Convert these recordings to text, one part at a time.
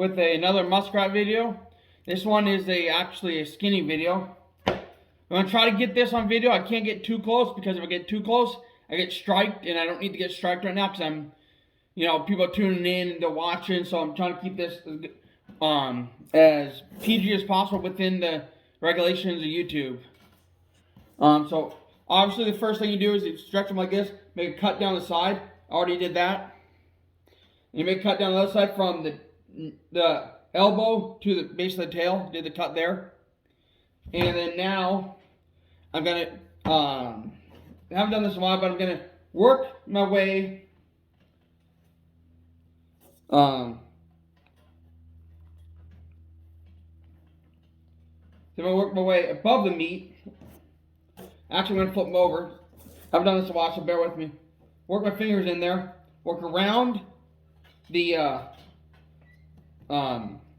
with another muskrat video. This one is actually a skinny video. I'm gonna try to get this on video. I can't get too close because if I get too close, I get striked, and I don't need to get striked right now because I'm, people are tuning in and they're watching. So I'm trying to keep this as PG as possible within the regulations of YouTube. So obviously the first thing you do is you stretch them like this, make a cut down the side. I already did that. And you make a cut down the other side from the elbow to the base of the tail. Did the cut there. And then now I'm gonna I haven't done this in a while, but I'm gonna work my way I'm gonna work my way above the meat. Actually, I'm gonna flip them over. I haven't done this in a while, so bear with me. Work my fingers in there. Work around the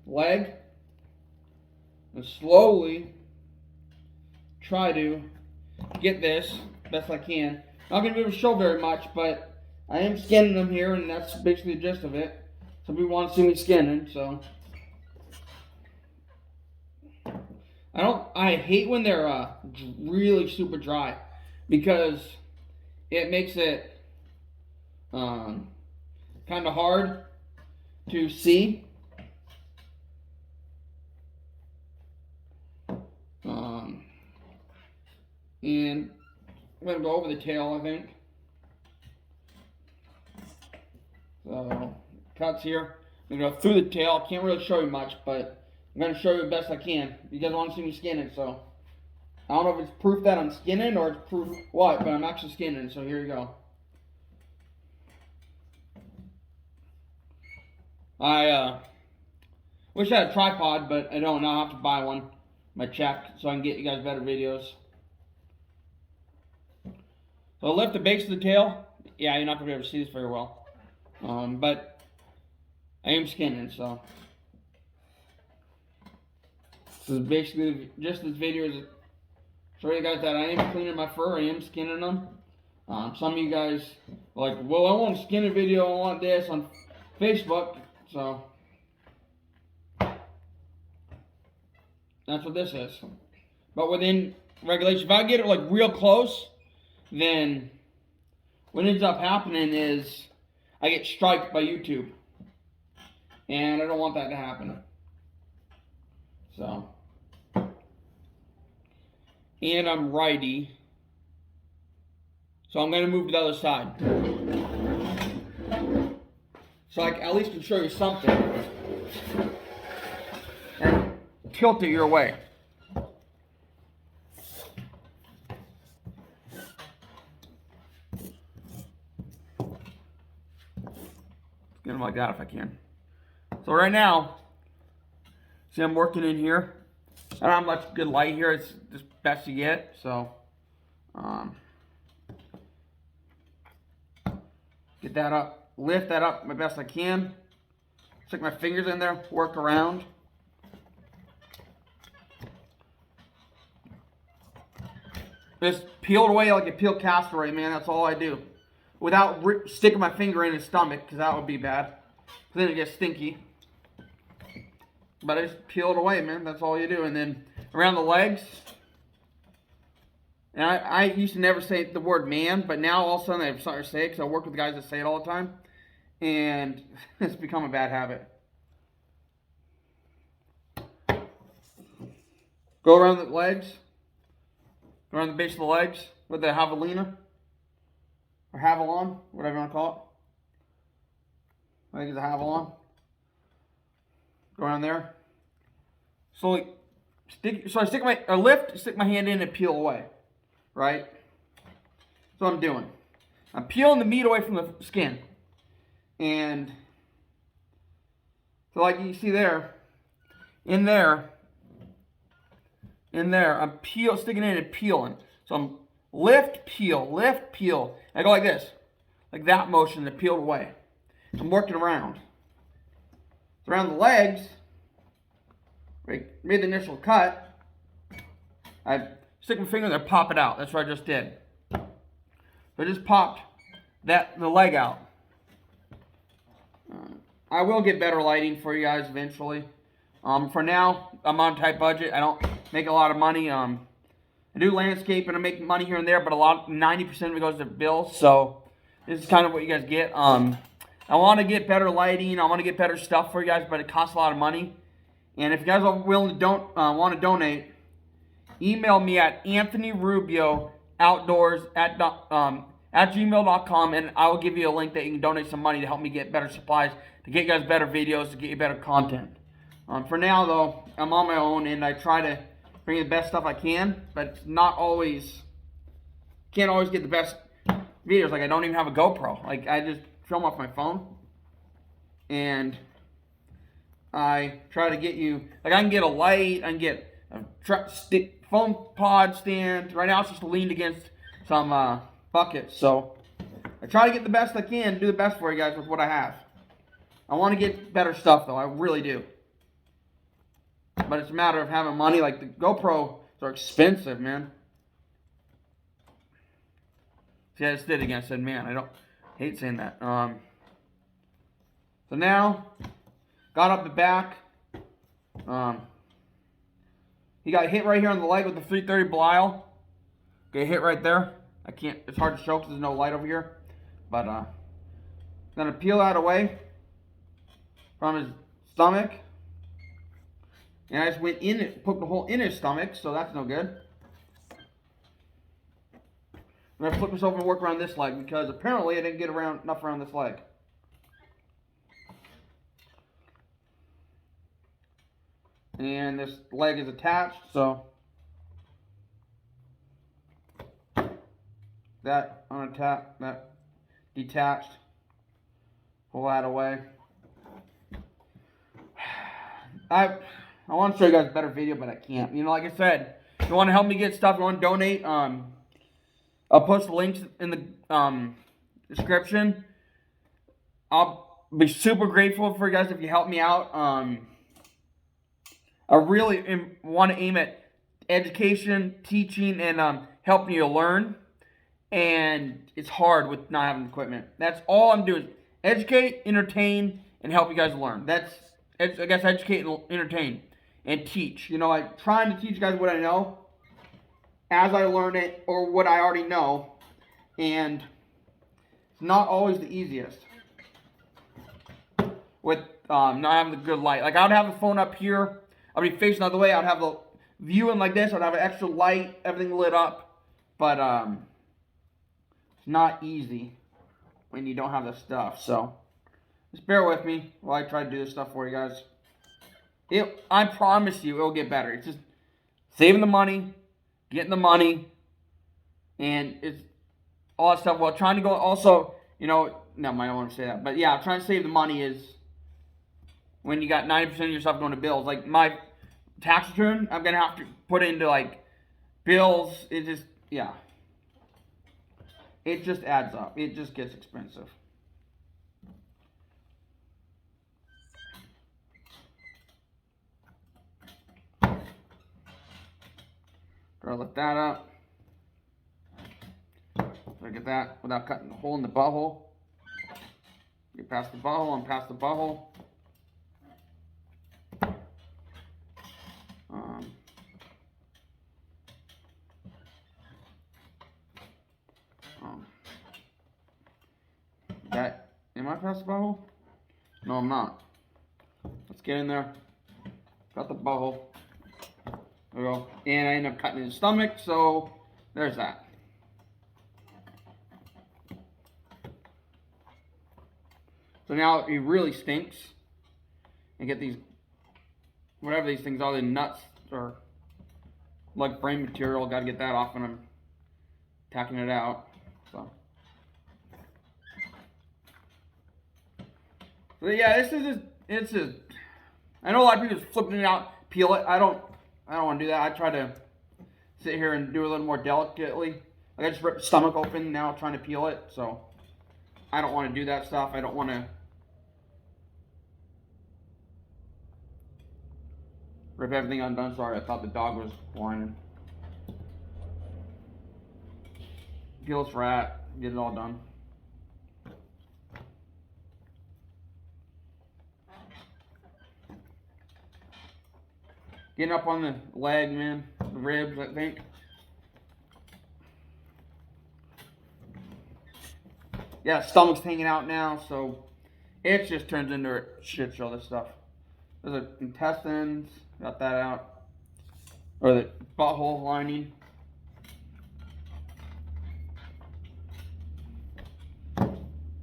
leg, and slowly try to get this best I can. Not gonna be able to show very much, but I am skinning them here, and that's basically the gist of it. Some people want to see me skinning, so I hate when they're really super dry because it makes it kind of hard to see. And I'm going to go over the tail, I think. So, cuts here. I'm going to go through the tail. I can't really show you much, but I'm going to show you the best I can. You guys want to see me skinning, so. I don't know if it's proof that I'm skinning or it's proof what, but I'm actually skinning, so here you go. I wish I had a tripod, but I don't. Now I have to buy one. My check, so I can get you guys better videos. So I lift the base of the tail. Yeah, you're not going to be able to see this very well. But I am skinning, so. This is basically just this video is show you guys that I am cleaning my fur. I am skinning them. Some of you guys are like, well, I want a skinning video. I want this on Facebook. So that's what this is. But within regulation, if I get it like real close, then what ends up happening is I get striked by YouTube. And I don't want that to happen. So. And I'm righty. So I'm going to move to the other side. So I at least can show you something. And tilt it your way. Get them like that if I can. So right now, see I'm working in here. I don't have much good light here. It's just best you get. So, get that up, lift that up my best I can. Stick my fingers in there, work around. Just peel it away like you peel castor, man. That's all I do. Without sticking my finger in his stomach, because that would be bad. Then it gets stinky. But I just peel it away, man. That's all you do. And then around the legs. And I used to never say the word man, but now all of a sudden I've started to say it because I work with guys that say it all the time. And it's become a bad habit. Go around the legs. Go around the base of the legs with the javelina. Or Havalon, whatever you want to call it. I think it's a Havalon. Go around there. Slowly stick my hand in and peel away. Right? That's what I'm doing. I'm peeling the meat away from the skin. And so like you see there, in there, I'm sticking in and peeling. So I'm lift, peel. I go like this. Like that motion to peel away. I'm working around. So around the legs, made the initial cut. I stick my finger in there, pop it out. That's what I just did. So I just popped the leg out. I will get better lighting for you guys eventually. For now, I'm on a tight budget. I don't make a lot of money. I do landscape and I make money here and there, but 90% of it goes to bills. So this is kind of what you guys get. I want to get better lighting. I want to get better stuff for you guys, but it costs a lot of money. And if you guys are willing to want to donate, email me at anthonyrubio.outdoors at gmail.com, and I will give you a link that you can donate some money to help me get better supplies, to get you guys better videos, to get you better content. For now, though, I'm on my own, and I try to bring you the best stuff I can, but it's not always, can't always get the best videos. Like, I don't even have a GoPro. Like, I just film off my phone, and I try to get you, like, I can get a light, I can get a phone pod stand. Right now, it's just leaned against some buckets, so I try to get the best I can, do the best for you guys with what I have. I want to get better stuff, though. I really do. But it's a matter of having money. Like, the GoPros are expensive, man. See, I just did it again. I said, man, I hate saying that. So now, got up the back. He got hit right here on the leg with the 330 Belial. Get hit right there. I can't, it's hard to show because there's no light over here. But, gonna peel that away from his stomach. And I just went in it, poked the hole in his stomach, so that's no good. I'm gonna flip this over and work around this leg because apparently I didn't get enough around this leg. And this leg is attached, so that unattached, that detached. Pull that away. I want to show you guys a better video, but I can't. You know, like I said, if you want to help me get stuff, you want to donate, I'll post the links in the description. I'll be super grateful for you guys if you help me out. I really want to aim at education, teaching, and helping you learn. And it's hard with not having equipment. That's all I'm doing. Educate, entertain, and help you guys learn. That's, I guess, educate and entertain. And teach. You know, like trying to teach you guys what I know as I learn it or what I already know. And it's not always the easiest with not having the good light. Like, I would have the phone up here. I would be facing the other way. I would have the view in like this. I would have an extra light, everything lit up. But it's not easy when you don't have the stuff. So just bear with me while I try to do this stuff for you guys. I promise you it'll get better. It's just saving the money, getting the money, and it's all that stuff. Well, trying to go also, you know, no, I don't want to say that. But yeah, trying to save the money is when you got 90% of your stuff going to bills. Like my tax return, I'm going to have to put into like bills. It just, yeah. It just adds up. It just gets expensive. Try to lift that up. Look at that without cutting the hole in the butthole. Get past the butthole and past the butthole. Am I past the butthole? No, I'm not. Let's get in there. Got the butthole. There we go. And I end up cutting his stomach, so there's that. So now he really stinks. And get these, whatever these things are, the nuts or like brain material. Got to get that off when I'm tacking it out. So yeah, this is I know a lot of people just flipping it out, peel it. I don't want to do that. I try to sit here and do it a little more delicately. Like I just ripped the stomach open now trying to peel it. So I don't want to do that stuff. I don't want to rip everything undone. Sorry, I thought the dog was whining. Peel this rat, get it all done. Getting up on the leg, man. The ribs, I think. Yeah, stomach's hanging out now, so it just turns into a shit show, this stuff. There's the intestines, got that out. Or the butthole lining.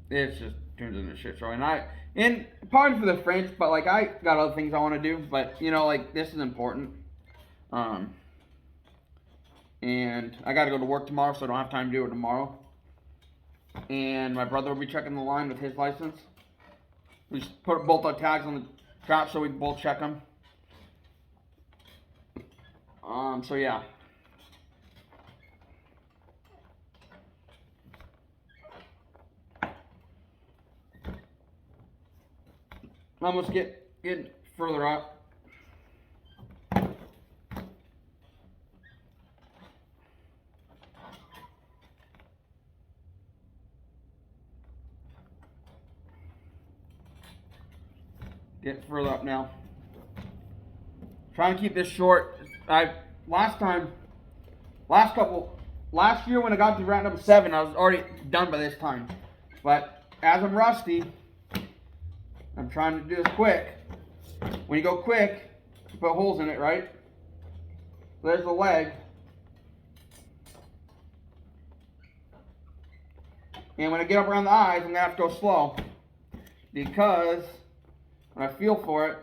It just turns into a shit show. And pardon for the French, but like I got other things I want to do, but you know, like this is important. And I got to go to work tomorrow, so I don't have time to do it tomorrow. And my brother will be checking the line with his license. We just put both our tags on the trap so we can both check them. So yeah. Almost getting further up. Getting further up now. Trying to keep this short. Last year when I got to round number 7, I was already done by this time. But as I'm rusty, I'm trying to do this quick. When you go quick, you put holes in it, right? There's the leg. And when I get up around the eyes, I'm going to have to go slow. Because when I feel for it,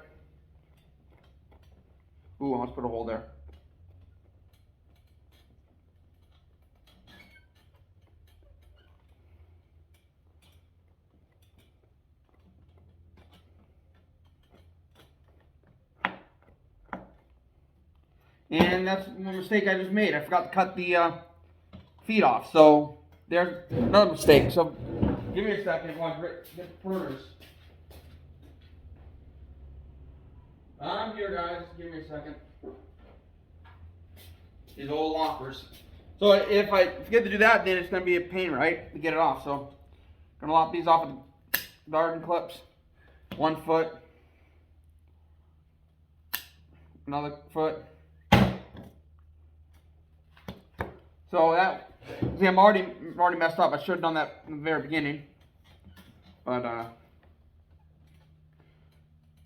ooh, I almost put a hole there. And that's one mistake I just made. I forgot to cut the feet off. So there's another mistake. So give me a second while I get the pruners. I'm here, guys. Give me a second. These old loppers. So if I forget to do that, then it's going to be a pain, right, to get it off. So I'm going to lop these off with garden clips. 1 foot. Another foot. So that, see, I'm already messed up. I should have done that in the very beginning. But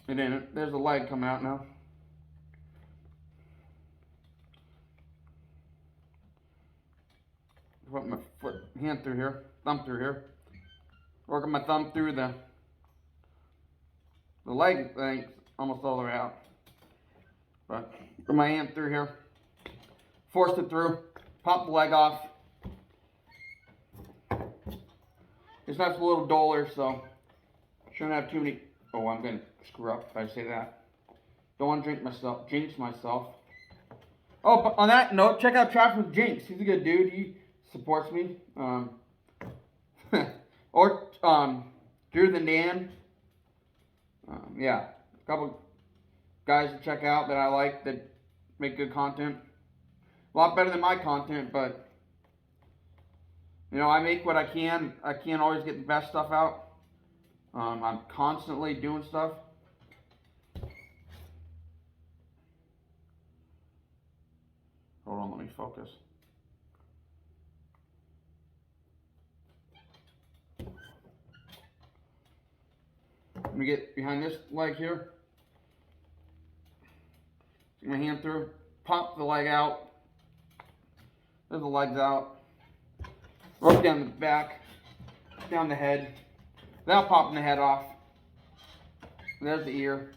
it didn't. There's the leg coming out now. Put my hand through here, thumb through here. Working my thumb through the leg thing, almost all the way out. But put my hand through here, forced it through, pop the leg off. This knife's a little duller, so shouldn't have too many. Oh, I'm gonna screw up if I say that. Don't want to jinx myself. Oh, but on that note, check out Traffic with Jinx. He's a good dude. He supports me. Or Drew the Dan. Yeah, a couple guys to check out that I like that make good content. A lot better than my content, but you know, I make what I can. I can't always get the best stuff out. I'm constantly doing stuff. Hold on, let me focus. Let me get behind this leg here. Get my hand through. Pop the leg out. There's the legs out. Work down the back. Down the head. Without popping the head off. There's the ear.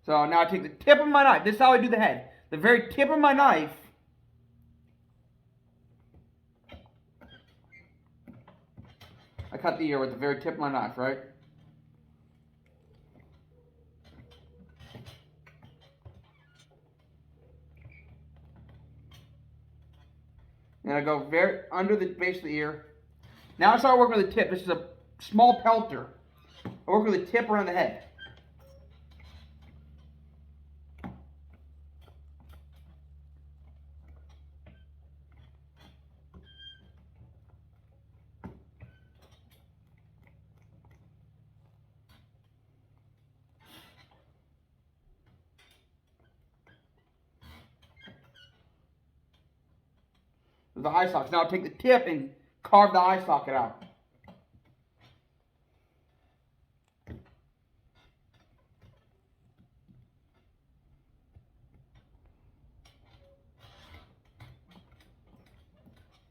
So now I take the tip of my knife. This is how I do the head. The very tip of my knife. I cut the ear with the very tip of my knife, right? And I go very under the base of the ear. Now I start working with the tip. This is a small pelter. I work with the tip around the head. There's the eye socket. Now I'll take the tip and carve the eye socket out.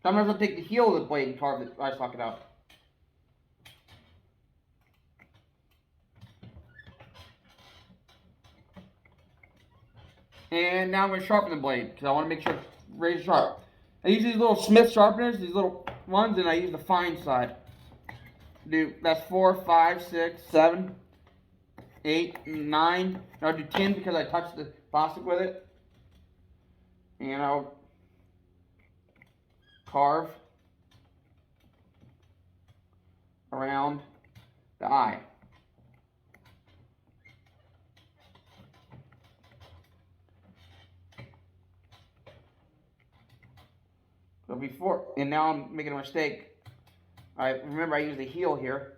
Sometimes I'll take the heel of the blade and carve the eye socket out. And now I'm going to sharpen the blade because I want to make sure it's razor sharp. I use these little Smith sharpeners, these little ones, and I use the fine side. That's 4, 5, 6, 7, 8, 9. And I'll do 10 because I touched the plastic with it. And I'll carve around the eye. So before, and now I'm making a mistake. Remember I used the heel here.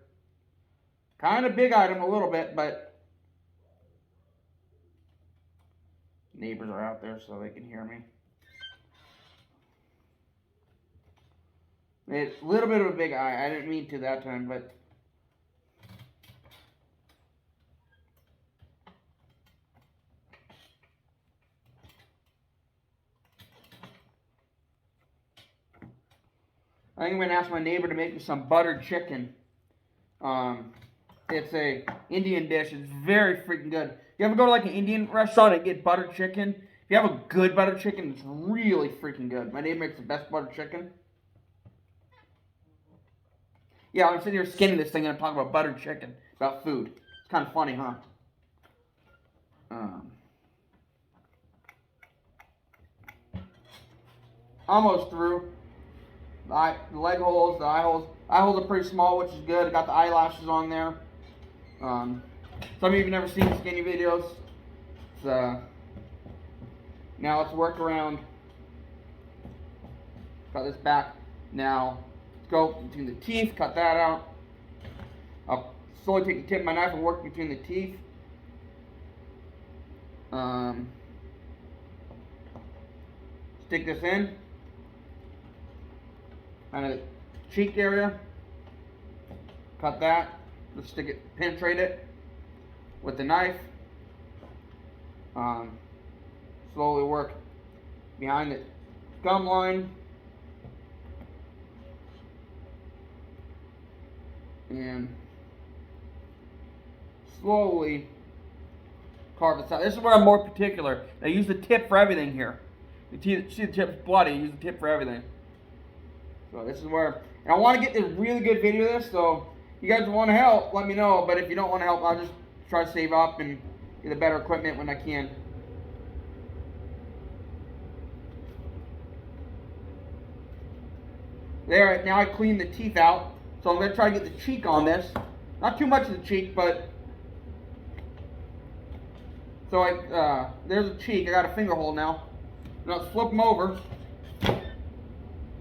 Kind of big item a little bit, but neighbors are out there so they can hear me. It's a little bit of a big eye. I didn't mean to that time, but I think I'm going to ask my neighbor to make me some buttered chicken. It's a Indian dish. It's very freaking good. You ever go to like an Indian restaurant and get buttered chicken? If you have a good buttered chicken, it's really freaking good. My neighbor makes the best buttered chicken. Yeah, I'm sitting here skinning this thing and I'm talking about buttered chicken, about food. It's kind of funny, huh? Almost through. The leg holes, the eye holes. Eye holes are pretty small, which is good. I got the eyelashes on there. Some of you have never seen skinny videos. So now let's work around. Cut this back. Now let's go between the teeth. Cut that out. I'll slowly take the tip of my knife and work between the teeth. Stick this in. Kind of the cheek area. Cut that. Let's stick it, penetrate it with the knife. Slowly work behind the gum line. And slowly carve this out. This is where I'm more particular. I use the tip for everything here. You see the tip's bloody, I use the tip for everything. So this is where, and I want to get this really good video of this, so if you guys want to help, let me know. But if you don't want to help, I'll just try to save up and get the better equipment when I can. There, now I clean the teeth out. So I'm going to try to get the cheek on this. Not too much of the cheek, but... So there's the cheek. I got a finger hole now. Now let's flip them over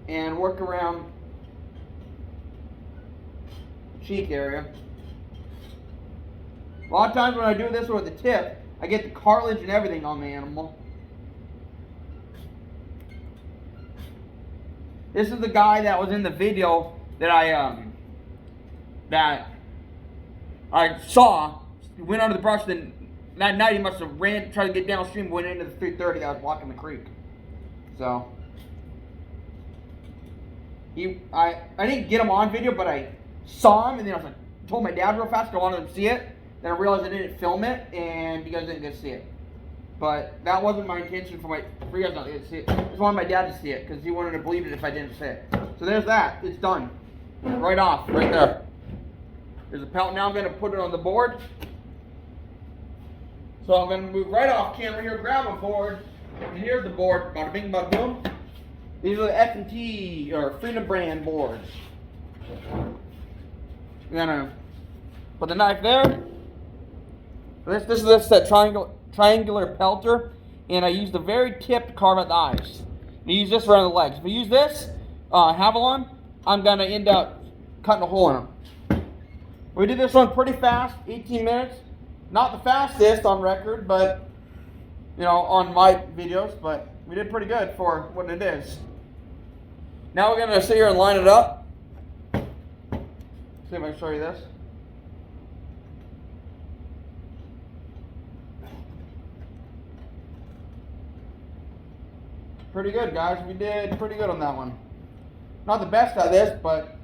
and work around the cheek area. A lot of times when I do this with the tip, I get the cartilage and everything on the animal. This is the guy that was in the video that I saw. He went under the brush, then that night he must have tried to get downstream, went into the 330 that was blocking the creek. So I didn't get him on video, but I saw him, and then I told my dad real fast, I wanted him to see it. Then I realized I didn't film it, and you guys didn't get to see it. But that wasn't my intention for you guys not to see it. I just wanted my dad to see it, because he wanted to believe it if I didn't say it. So there's that. It's done. Right off, right there. There's a pelt. Now I'm going to put it on the board. So I'm going to move right off camera here, grab a board, and here's the board. Bada bing, bada boom. These are the F&T, or Freedom brand boards. I'm going to put the knife there. This is that triangular pelter, and I use the very tip to carve out the eyes. I use this around the legs. If I use this Havalon, I'm going to end up cutting a hole in them. We did this one pretty fast, 18 minutes. Not the fastest on record, but, you know, on my videos, but we did pretty good for what it is. Now we're gonna sit here and line it up. See if I can show you this. Pretty good, guys. We did pretty good on that one. Not the best at this, but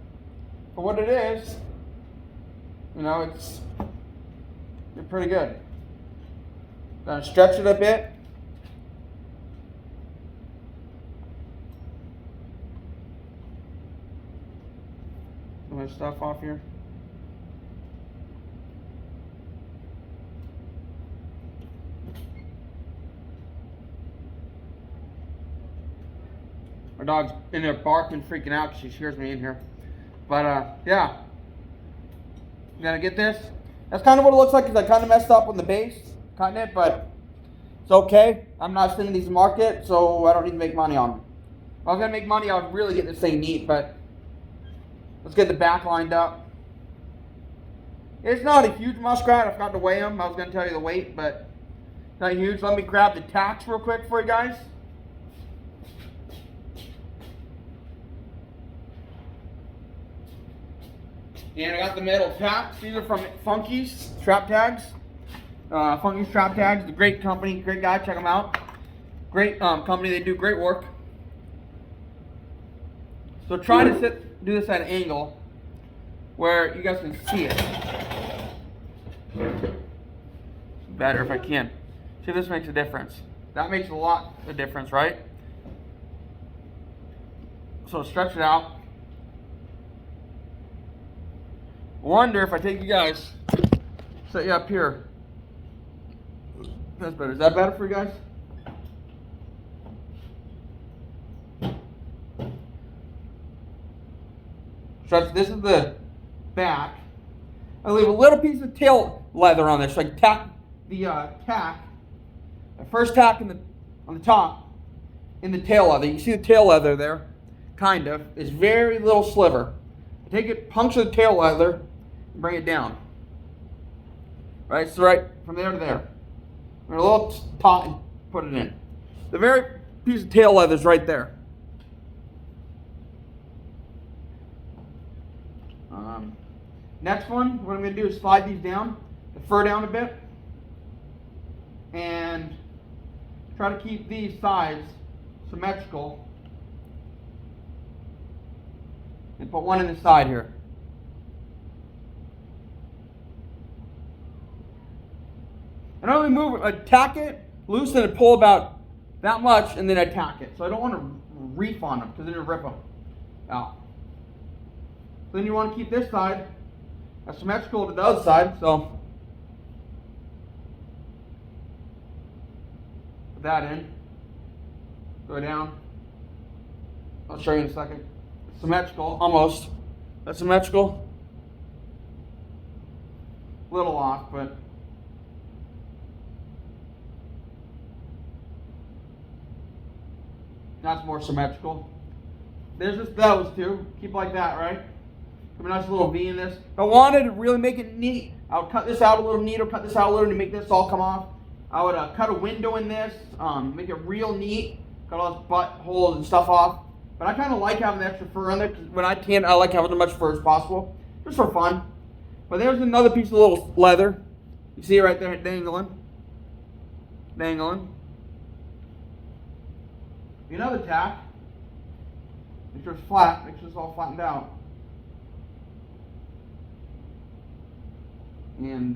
for what it is, you know, it's pretty good. Gonna stretch it a bit. Get my stuff off here. My dog's in there barking, freaking out because she hears me in here. But yeah, I'm gonna get this. That's kind of what it looks like because I kind of messed up on the base, cutting it, but it's okay. I'm not sending these to market, so I don't need to make money on them. If I was gonna make money, I would really get this thing neat, but let's get the back lined up. It's not a huge muskrat. I forgot to weigh him. I was gonna tell you the weight, but it's not huge. Let me grab the tacks real quick for you guys. And I got the metal tacks. These are from Funky's Trap Tags. Funky's Trap Tags, a great company, great guy. Check them out. Great company. They do great work. So try to do this at an angle where you guys can see it. Better if I can. See if this makes a difference. That makes a lot of difference, right? So stretch it out. Wonder if I take you guys, set you up here. That's better. Is that better for you guys? So this is the back. I leave a little piece of tail leather on this, so I can tack the first tack on the top in the tail leather. You can see the tail leather there, kind of. It's very little sliver. I take it, puncture the tail leather, and bring it down. Right, so right from there to there. And a little taut and put it in. The very piece of tail leather is right there. Next one, what I'm going to do is slide these down, the fur down a bit, and try to keep these sides symmetrical. And put one in the side here. And I only move, tack it, loosen it, pull about that much, and then I tack it. So I don't want to reef on them because then it'll rip them out. So then you want to keep this side as symmetrical to the other side. So put that in, go down. I'll show you in a second. Symmetrical, almost. That's symmetrical. A little off, but that's more symmetrical. There's just those two. Keep like that, right? Have a nice little V in this. If I wanted to really make it neat, I would cut this out a little neater, cut this out a little to make this all come off. I would cut a window in this, make it real neat, cut all those butt holes and stuff off. But I kind of like having the extra fur on there because when I tan, I like having as much fur as possible, just for fun. But there's another piece of little leather. You see it right there, dangling. Dangling. Another tack. Make sure it's flat. Make sure it's all flattened out. And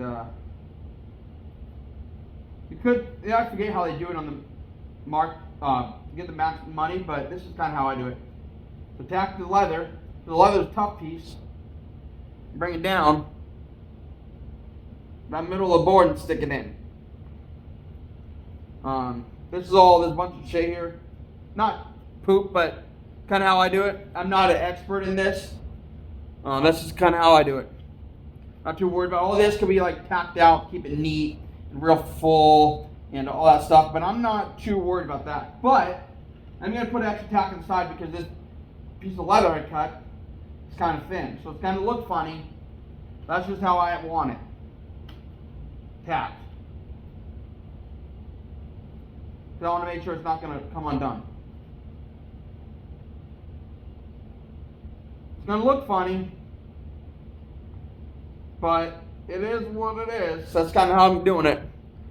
you could, I forget how they do it on the mark, to get the max money, but this is kind of how I do it. So tack the leather. So the leather is a tough piece. Bring it down about the middle of the board and stick it in. This is all, there's a bunch of shit here. Not poop, but kind of how I do it. I'm not an expert in this. This is kind of how I do it. Not too worried about all this. Could be like tacked out, keep it neat and real full and all that stuff. But I'm not too worried about that. But I'm going to put extra tack inside because this piece of leather I cut is kind of thin. So it's going to look funny. That's just how I want it. Tacked. So I want to make sure it's not going to come undone. It's gonna look funny, but it is what it is. That's kind of how I'm doing it.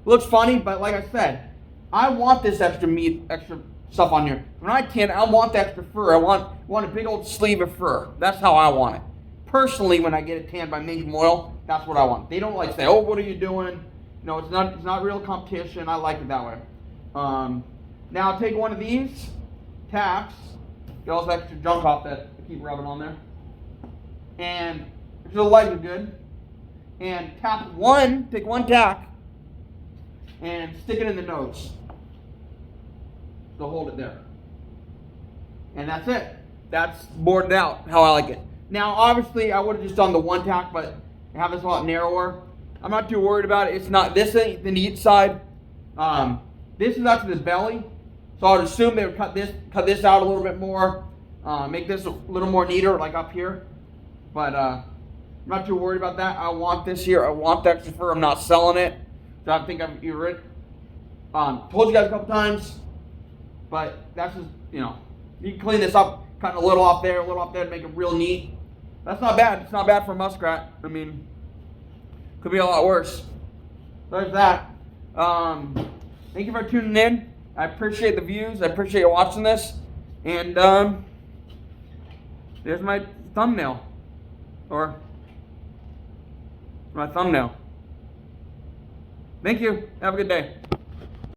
Looks funny, but like I said, I want this extra meat, extra stuff on here. When I tan, I want the extra fur. I want a big old sleeve of fur. That's how I want it. Personally, when I get it tanned by Mink Oil, that's what I want. They don't like say, "Oh, what are you doing?" No, it's not real competition. I like it that way. Now I'll take one of these tacks, get all this extra junk off that I keep rubbing on there, and if the legs are good, and take one tack, and stick it in the nose. So hold it there. And that's it. That's boarded out how I like it. Now, obviously, I would have just done the one tack, but I have this a lot narrower. I'm not too worried about it. It's not, this ain't the neat side. This is actually the belly. So I would assume they would cut this out a little bit more, make this a little more neater, like up here. But I'm not too worried about that. I want this here. I want the extra fur. I'm not selling it. So I think I've it. Told you guys a couple times, but that's just, you can clean this up, cutting a little off there, to make it real neat. That's not bad. It's not bad for a muskrat. I mean, could be a lot worse. There's that. Thank you for tuning in. I appreciate the views. I appreciate you watching this. And there's my thumbnail. Or my thumbnail. Thank you. Have a good day.